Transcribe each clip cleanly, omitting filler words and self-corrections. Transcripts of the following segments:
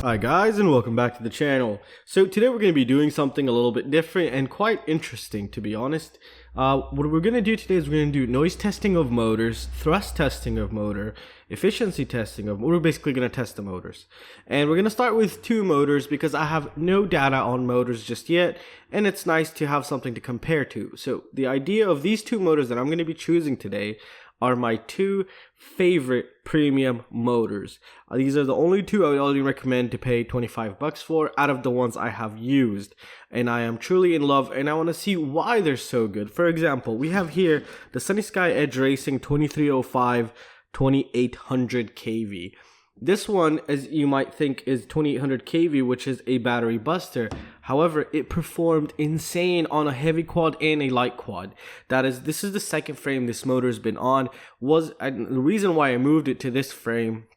Hi guys, and welcome back to the channel. So today we're going to be doing something a little bit different and quite interesting, to be honest. What we're going to do today is we're going to do noise testing of motors, thrust testing of motor, efficiency testing of motor. We're basically going to test the motors. And we're going to start with two motors because I have no data on motors just yet, and it's nice to have something to compare to. So the idea of these two motors that I'm going to be choosing today are my two favorite premium motors. These are the only two I would already recommend to pay 25 bucks for out of the ones I have used, and I am truly in love, and I want to see why they're so good. For example, we have here the SunnySky Edge Racing 2305 2800 kV. This one, as you might think, is 2800 kV, which is a battery buster. However, it performed insane on a heavy quad and a light quad. This is the second frame this motor's been on. The reason why I moved it to this frame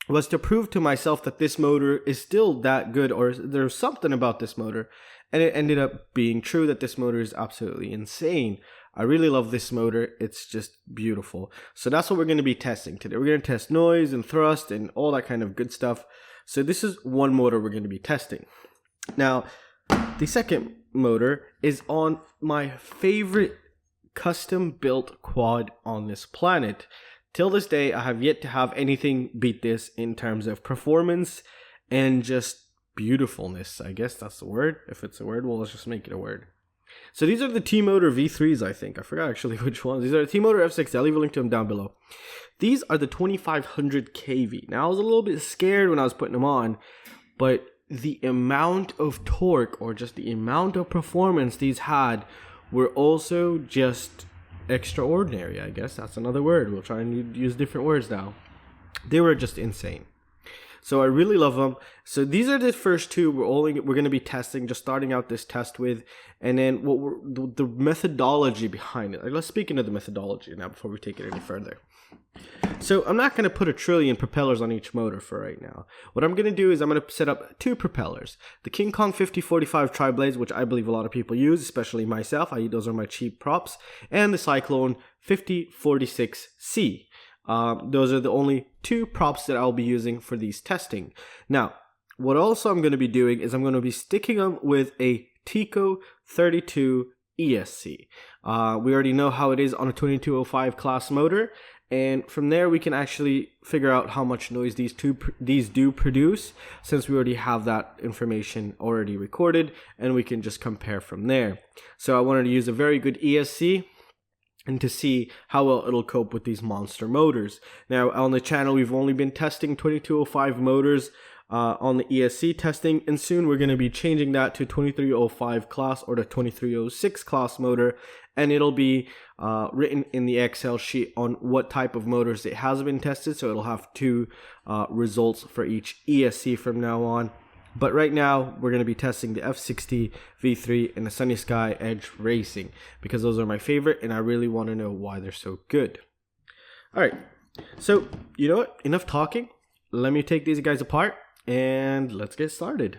was to prove to myself that this motor is still that good, or there's something about this motor, and it ended up being true that this motor is absolutely insane. I really love this motor. It's just beautiful. So that's what we're going to be testing today. We're going to test noise and thrust and all that kind of good stuff. So this is one motor we're going to be testing. Now, the second motor is on my favorite custom built quad on this planet. Till this day, I have yet to have anything beat this in terms of performance and just beautifulness. I guess that's the word. If it's a word, well, let's just make it a word. So these are the T-Motor V3s, I think. I forgot actually which ones. These are the T-Motor F6. I'll leave a link to them down below. These are the 2500 kV. Now, I was a little bit scared when I was putting them on, but the amount of torque, or just the amount of performance these had, were also just extraordinary. I guess that's another word. We'll try and use different words now. They were just insane. So I really love them. So these are the first two we're going to be testing, just starting out this test with, and then the methodology behind it. Let's speak into the methodology now before we take it any further. So I'm not going to put a trillion propellers on each motor for right now. What I'm going to do is I'm going to set up two propellers. The King Kong 5045 tri-blades, which I believe a lot of people use, especially myself. Those are my cheap props. And the Cyclone 5046C. Those are the only two props that I'll be using for these testing. Now, what also I'm going to be doing is I'm going to be sticking them with a Tico 32 ESC. We already know how it is on a 2205 class motor, and from there we can actually figure out how much noise these do produce, since we already have that information already recorded, and we can just compare from there. So I wanted to use a very good ESC and to see how well it'll cope with these monster motors. Now, on the channel, we've only been testing 2205 motors on the ESC testing, and soon we're going to be changing that to 2305 class or the 2306 class motor, and it'll be written in the Excel sheet on what type of motors it has been tested, so it'll have two results for each ESC from now on. But right now, we're going to be testing the F60 V3 and the SunnySky Edge Racing, because those are my favorite, and I really want to know why they're so good. Alright, so you know what? Enough talking. Let me take these guys apart, and let's get started.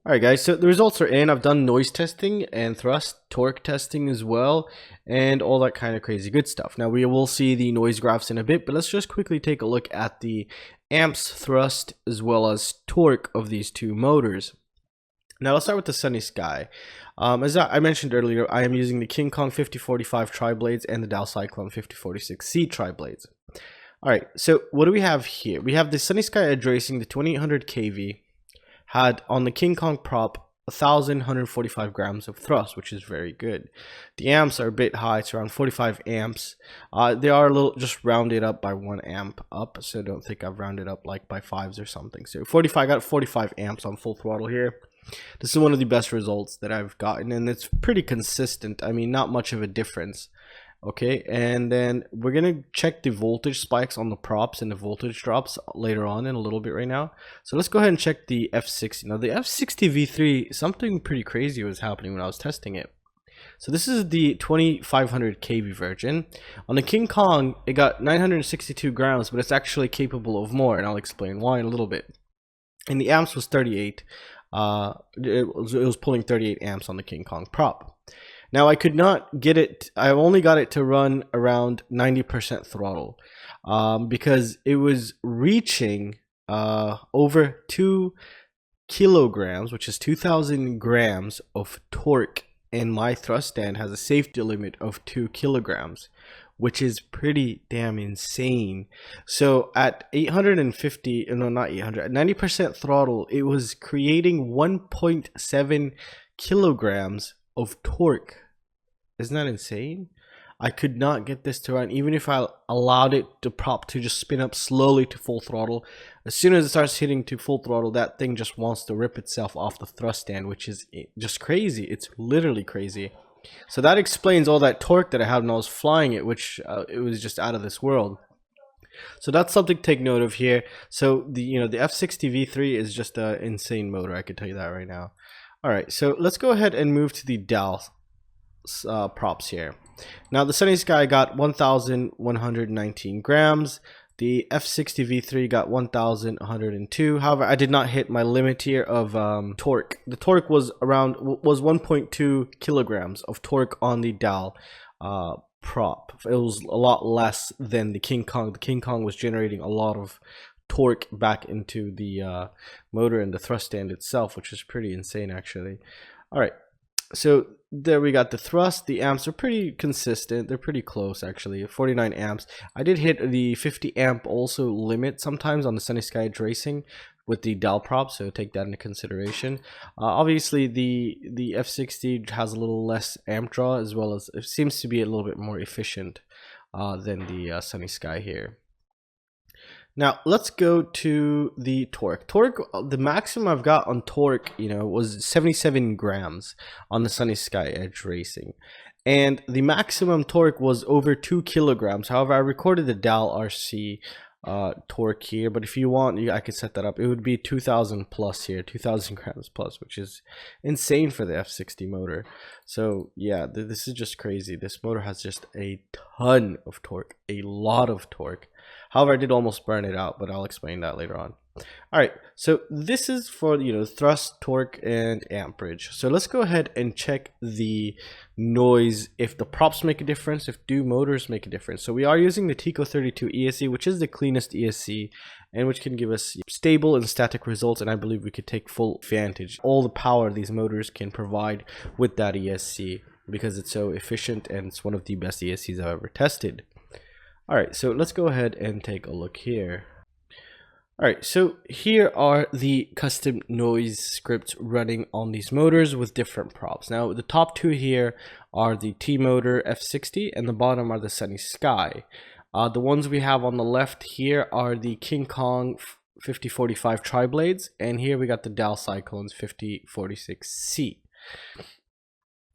Alright guys, so the results are in. I've done noise testing and thrust, torque testing as well, and all that kind of crazy good stuff. Now we will see the noise graphs in a bit, but let's just quickly take a look at the amps, thrust, as well as torque of these two motors. Now let's start with the SunnySky. As I mentioned earlier, I am using the King Kong 5045 tri-blades and the Dow Cyclone 5046C tri-blades. Alright, so what do we have here? We have the SunnySky Edge Racing, the 2800 kV, had on the King Kong prop 1,145 grams of thrust, which is very good. The amps are a bit high, it's around 45 amps. They are a little just rounded up by 1 amp up, so don't think I've rounded up like by 5s or something. So I got 45 amps on full throttle here. This is one of the best results that I've gotten, and it's pretty consistent. I mean, not much of a difference. Okay, and then we're gonna check the voltage spikes on the props and the voltage drops later on in a little bit right now. So let's go ahead and check the F60. Now the F60 V3, something pretty crazy was happening when I was testing it. So this is the 2500 kV version. On the King Kong, it got 962 grams, but it's actually capable of more, and I'll explain why in a little bit. And the amps was 38. It was pulling 38 amps on the King Kong prop. Now I could not get it, I only got it to run around 90% throttle because it was reaching over 2 kilograms, which is 2000 grams of torque, and my thrust stand has a safety limit of 2 kilograms, which is pretty damn insane. So at 850, no, not 800, at 90% throttle, it was creating 1.7 kilograms of torque. Isn't that insane? I could not get this to run, even if I allowed it to prop to just spin up slowly to full throttle. As soon as it starts hitting to full throttle, that thing just wants to rip itself off the thrust stand, which is just crazy. It's literally crazy. So that explains all that torque that I had when I was flying it, which it was just out of this world. So that's something to take note of here. So the F60 V3 is just an insane motor. I can tell you that right now. All right, so let's go ahead and move to the dowel props here. Now the SunnySky got 1,119 grams. The F60 V3 got 1,102. However, I did not hit my limit here of torque. The torque was 1.2 kilograms of torque on the dowel prop. It was a lot less than the King Kong. The King Kong was generating a lot of torque back into the motor and the thrust stand itself, which is pretty insane actually. All right, so there we got the thrust. The amps are pretty consistent. They're pretty close actually, 49 amps. I did hit the 50 amp also limit sometimes on the SunnySky Edge Racing with the dowel prop, so take that into consideration. Obviously the F60 has a little less amp draw, as well as it seems to be a little bit more efficient than the SunnySky here. Now let's go to the torque. The maximum I've got on torque, was 77 grams on the SunnySky Edge Racing, and the maximum torque was over 2 kilograms. However, I recorded the dowel RC torque here, but if you want, I could set that up. It would be 2,000 plus here, 2,000 grams plus, which is insane for the F60 motor. So yeah, this is just crazy. This motor has just a ton of torque, a lot of torque. However, I did almost burn it out, but I'll explain that later on. All right, so this is for thrust, torque, and amperage. So let's go ahead and check the noise, if the props make a difference, if motors make a difference. So we are using the Tico 32 ESC, which is the cleanest ESC, and which can give us stable and static results, and I believe we could take full advantage all the power these motors can provide with that ESC, because it's so efficient and it's one of the best ESCs I've ever tested. All right, so let's go ahead and take a look here. All right, so here are the custom noise scripts running on these motors with different props. Now, the top two here are the T-Motor F60, and the bottom are the SunnySky. The ones we have on the left here are the King Kong 5045 tri-blades, and here we got the Dow Cyclones 5046C.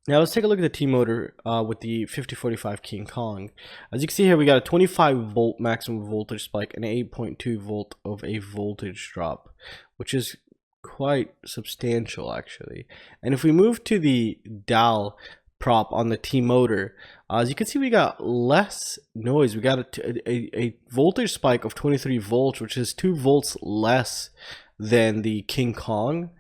Now let's take a look at the T-Motor with the 5045 King Kong. As you can see here, we got a 25 volt maximum voltage spike and 8.2 volt of a voltage drop, which is quite substantial actually. And if we move to the dowel prop on the T-Motor, as you can see, we got less noise. We got a voltage spike of 23 volts, which is 2 volts less than the King Kong.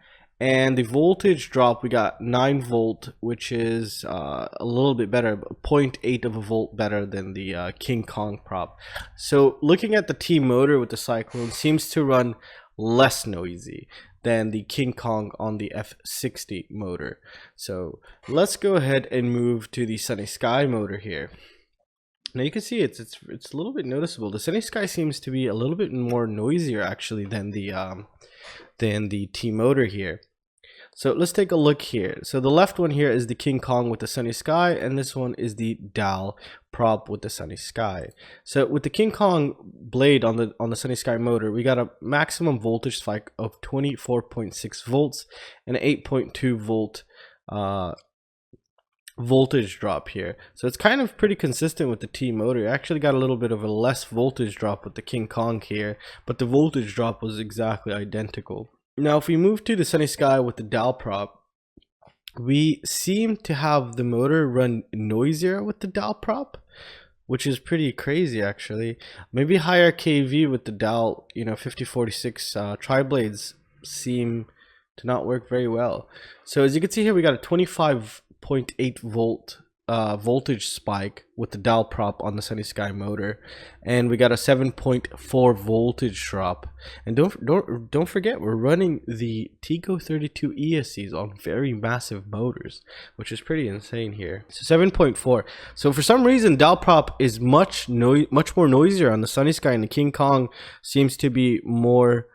And the voltage drop, we got 9 volt, which is a little bit better, 0.8 of a volt better than the King Kong prop. So looking at the T-Motor with the Cyclone, seems to run less noisy than the King Kong on the F60 motor. So let's go ahead and move to the SunnySky motor here. Now you can see it's a little bit noticeable. The SunnySky seems to be a little bit more noisier actually than the T-Motor here. So let's take a look here. So the left one here is the King Kong with the SunnySky, and this one is the dowel prop with the SunnySky. So with the King Kong blade on the SunnySky motor, we got a maximum voltage spike of 24.6 volts and an 8.2 volt voltage drop here. So it's kind of pretty consistent with the T-Motor. I actually got a little bit of a less voltage drop with the King Kong here, but the voltage drop was exactly identical. Now if we move to the SunnySky with the dowel prop, we seem to have the motor run noisier with the dowel prop, which is pretty crazy actually. Maybe higher kV with the dowel, 5046 tri-blades seem to not work very well. So as you can see here, we got a 25.8 volt voltage spike with the dowel prop on the SunnySky motor, and we got a 7.4 voltage drop. And don't forget, we're running the Xt60 32 ESCs on very massive motors, which is pretty insane here. So 7.4. So for some reason, dowel prop is much more noisier on the SunnySky, and the King Kong seems to be more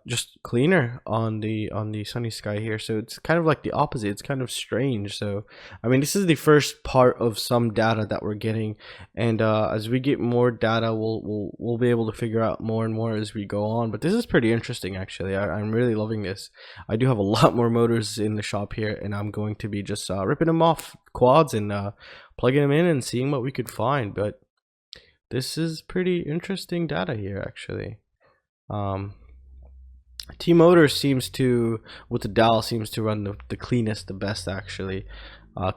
just cleaner on the SunnySky here. So it's kind of like the opposite. It's kind of strange. So I mean, this is the first part of some data that we're getting, and as we get more data, we'll be able to figure out more and more as we go on. But this is pretty interesting, actually. I'm really loving this. I do have a lot more motors in the shop here, and I'm going to be just ripping them off quads and plugging them in and seeing what we could find. But this is pretty interesting data here, actually. T-Motor seems to, with the dowel, seems to run the cleanest, the best, actually.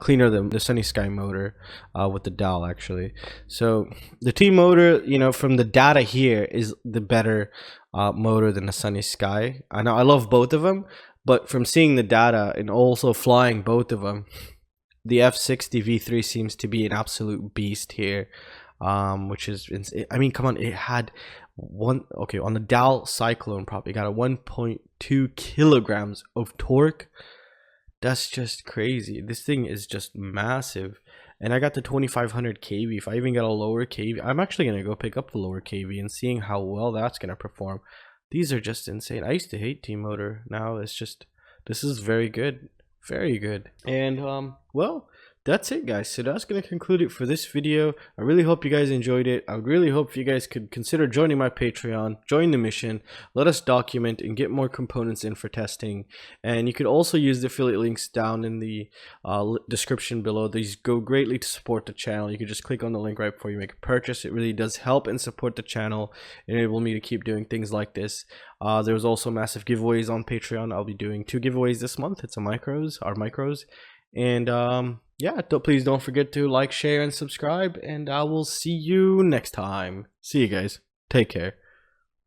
Cleaner than the SunnySky motor with the dowel, actually. So the T-Motor, you know, from the data here, is the better motor than the SunnySky. I know I love both of them, but from seeing the data and also flying both of them, the F60 V3 seems to be an absolute beast here. Which is insane. I mean, come on, it had on the dowel cyclone prop, it got a 1.2 kilograms of torque. That's just crazy. This thing is just massive. And I got the 2500 kV. If I even got a lower kV, I'm actually gonna go pick up the lower kV and seeing how well that's gonna perform. These are just insane. I used to hate T-Motor. Now it's just, this is very good, very good. And well, that's it, guys. So that's going to conclude it for this video. I really hope you guys enjoyed it. I would really hope you guys could consider joining my Patreon, join the mission, let us document and get more components in for testing. And you could also use the affiliate links down in the description below. These go greatly to support the channel. You can just click on the link right before you make a purchase. It really does help and support the channel, enable me to keep doing things like this. There's also massive giveaways on Patreon. I'll be doing 2 giveaways this month. It's our micros. And yeah, please don't forget to like, share, and subscribe, and I will see you next time. See you guys. Take care.